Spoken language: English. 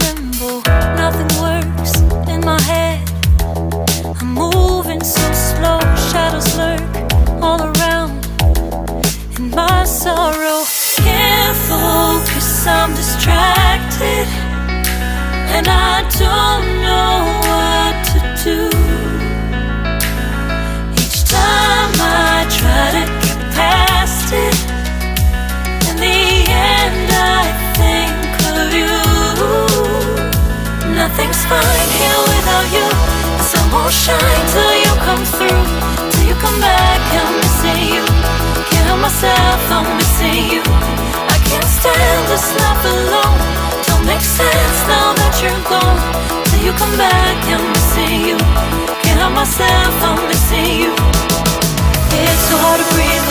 limbo. Nothing works in my head. I'm moving so slow. Shadows lurk all around in my sorrow. Can't focus, I'm distracted, and I don't know what to do. Each time I try to get past it, in the end I think of you. Nothing's fine here without you. The sun won't shine till you come through. Till you come back, I'm missing you. Can't help myself, I'm missing you. I can't stand this life alone. Don't make sense now that you're gone. Till you come back, I'm missing you. Can't help myself, I'm missing you. It's so hard to breathe